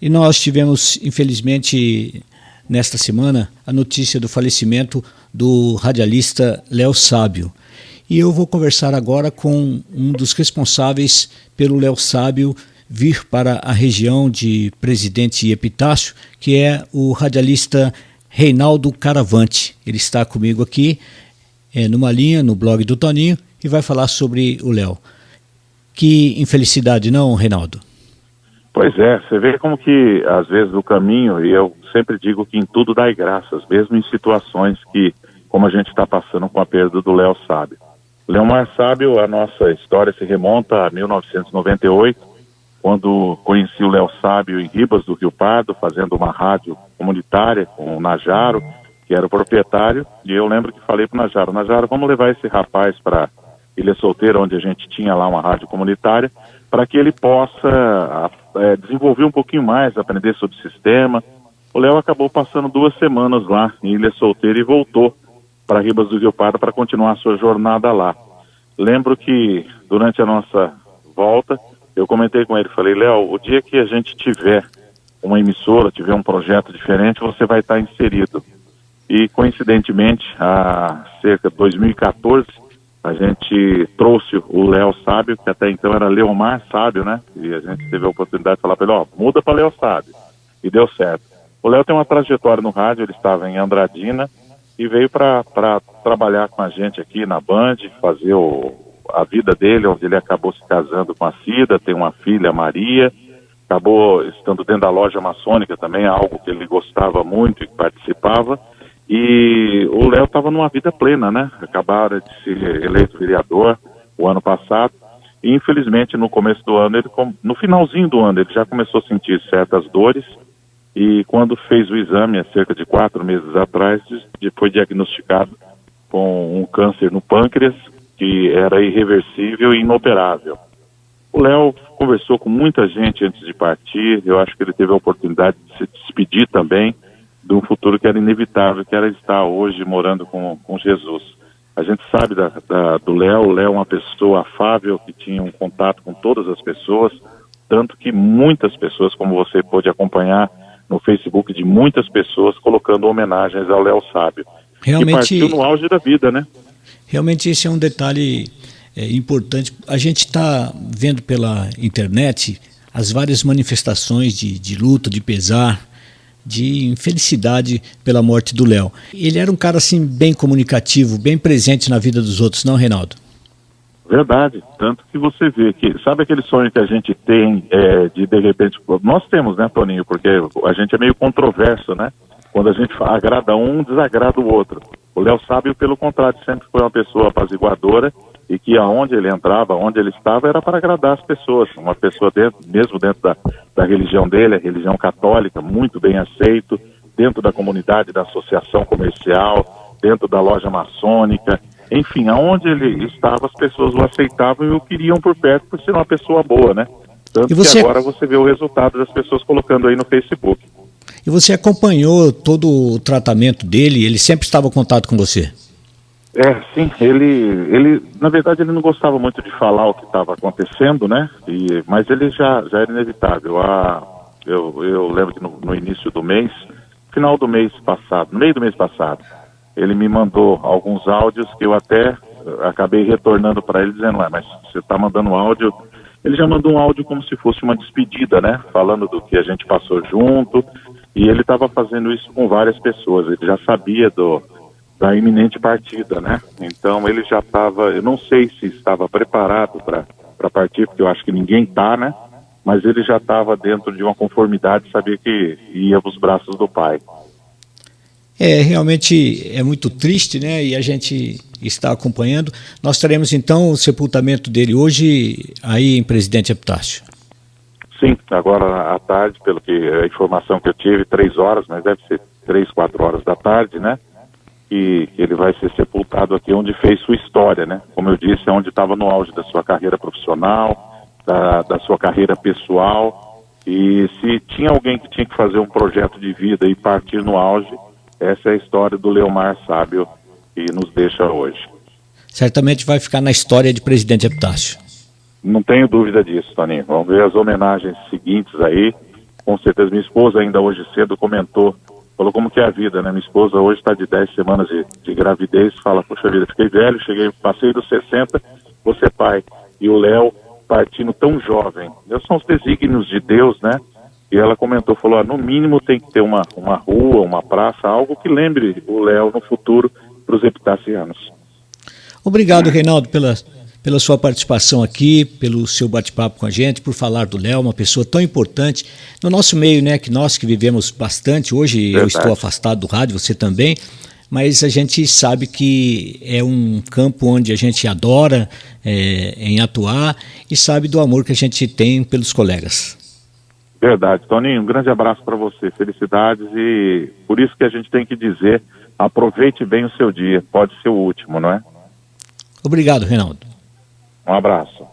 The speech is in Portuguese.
E nós tivemos, infelizmente, nesta semana, a notícia do falecimento do radialista Léo Sábio. E eu vou conversar agora com um dos responsáveis pelo Léo Sábio vir para a região de Presidente Epitácio, que é o radialista Reinaldo Caravante. Ele está comigo aqui, numa linha, no blog do Toninho, e vai falar sobre o Léo. Que infelicidade, não, Reinaldo? Pois é, você vê como que, às vezes, no caminho, e eu sempre digo que em tudo dai graças, mesmo em situações que, como a gente está passando com a perda do Léo Sábio. Leomar Sábio, a nossa história se remonta a 1998, quando conheci o Léo Sábio em Ribas do Rio Pardo, fazendo uma rádio comunitária com o Najaro, que era o proprietário, e eu lembro que falei para o Najaro, vamos levar esse rapaz para Ilha Solteira, onde a gente tinha lá uma rádio comunitária, para que ele possa desenvolver um pouquinho mais, aprender sobre o sistema. O Léo acabou passando 2 semanas lá em Ilha Solteira e voltou para Ribas do Rio Pardo para continuar a sua jornada lá. Lembro que durante a nossa volta, eu comentei com ele, falei, Léo, o dia que a gente tiver uma emissora, tiver um projeto diferente, você vai estar inserido. E coincidentemente, há cerca de 2014, a gente trouxe o Léo Sábio, que até então era Leomar Sábio, né? E a gente teve a oportunidade de falar para ele, muda para Léo Sábio. E deu certo. O Léo tem uma trajetória no rádio, ele estava em Andradina e veio para trabalhar com a gente aqui na Band, fazer a vida dele, onde ele acabou se casando com a Cida, tem uma filha, Maria, acabou estando dentro da loja maçônica também, algo que ele gostava muito e participava. E o Léo estava numa vida plena, né? Acabaram de ser eleito vereador o ano passado. E infelizmente no começo do ano, no finalzinho do ano, ele já começou a sentir certas dores. E quando fez o exame, há cerca de 4 meses atrás, foi diagnosticado com um câncer no pâncreas, que era irreversível e inoperável. O Léo conversou com muita gente antes de partir. Eu acho que ele teve a oportunidade de se despedir também de um futuro que era inevitável, que era estar hoje morando com Jesus. A gente sabe do Léo. O Léo é uma pessoa afável, que tinha um contato com todas as pessoas, tanto que muitas pessoas, como você pôde acompanhar no Facebook, de muitas pessoas colocando homenagens ao Léo Sábio, que partiu no auge da vida, né? Realmente esse é um detalhe importante. A gente está vendo pela internet as várias manifestações de luta, de pesar, de infelicidade pela morte do Léo. Ele era um cara assim bem comunicativo, bem presente na vida dos outros, não, Reinaldo? Verdade, tanto que você vê que, sabe aquele sonho que a gente tem de repente, nós temos, né, Toninho, porque a gente é meio controverso, né? Quando a gente agrada um, desagrada o outro. O Léo Sábio, pelo contrário, sempre foi uma pessoa apaziguadora e que aonde ele entrava, onde ele estava, era para agradar as pessoas. Uma pessoa mesmo dentro da religião dele, a religião católica, muito bem aceito, dentro da comunidade, da associação comercial, dentro da loja maçônica, enfim, aonde ele estava, as pessoas o aceitavam e o queriam por perto por ser uma pessoa boa, né? Tanto que agora você vê o resultado das pessoas colocando aí no Facebook. E você acompanhou todo o tratamento dele? Ele sempre estava em contato com você? Sim, ele na verdade ele não gostava muito de falar o que estava acontecendo, né? Mas ele já era inevitável. Eu lembro que no início do mês, final do mês passado, no meio do mês passado, ele me mandou alguns áudios que eu até acabei retornando para ele dizendo, mas você está mandando áudio. Ele já mandou um áudio como se fosse uma despedida, né? Falando do que a gente passou junto, e ele estava fazendo isso com várias pessoas. Ele já sabia da iminente partida, né? Então ele já estava, eu não sei se estava preparado para partir, porque eu acho que ninguém está, né? Mas ele já estava dentro de uma conformidade, sabia que ia para os braços do Pai. Realmente é muito triste, né? E a gente está acompanhando. Nós teremos então o sepultamento dele hoje aí em Presidente Epitácio. Sim, agora à tarde, pelo que a informação que eu tive, 3 horas, mas deve ser 3, 4 horas da tarde, né? E ele vai ser sepultado aqui onde fez sua história, né? Como eu disse, é onde estava no auge da sua carreira profissional, da sua carreira pessoal. E se tinha alguém que tinha que fazer um projeto de vida e partir no auge, essa é a história do Leomar Sábio que nos deixa hoje. Certamente vai ficar na história de Presidente Epitácio. Não tenho dúvida disso, Toninho. Vamos ver as homenagens seguintes aí. Com certeza, minha esposa ainda hoje cedo comentou, falou como que é a vida, né? Minha esposa hoje está de 10 semanas de gravidez, fala, poxa vida, fiquei velho, passei dos 60, vou ser pai. E o Léo partindo tão jovem. São os desígnios de Deus, né? E ela comentou, falou, no mínimo tem que ter uma rua, uma praça, algo que lembre o Léo no futuro para os epitácianos. Obrigado, Reinaldo, pela sua participação aqui, pelo seu bate-papo com a gente, por falar do Léo, uma pessoa tão importante no nosso meio, né? Que nós que vivemos bastante, hoje Verdade. Eu estou afastado do rádio, você também, mas a gente sabe que é um campo onde a gente adora em atuar e sabe do amor que a gente tem pelos colegas. Verdade, Toninho, um grande abraço para você, felicidades, e por isso que a gente tem que dizer, aproveite bem o seu dia, pode ser o último, não é? Obrigado, Reinaldo. Um abraço.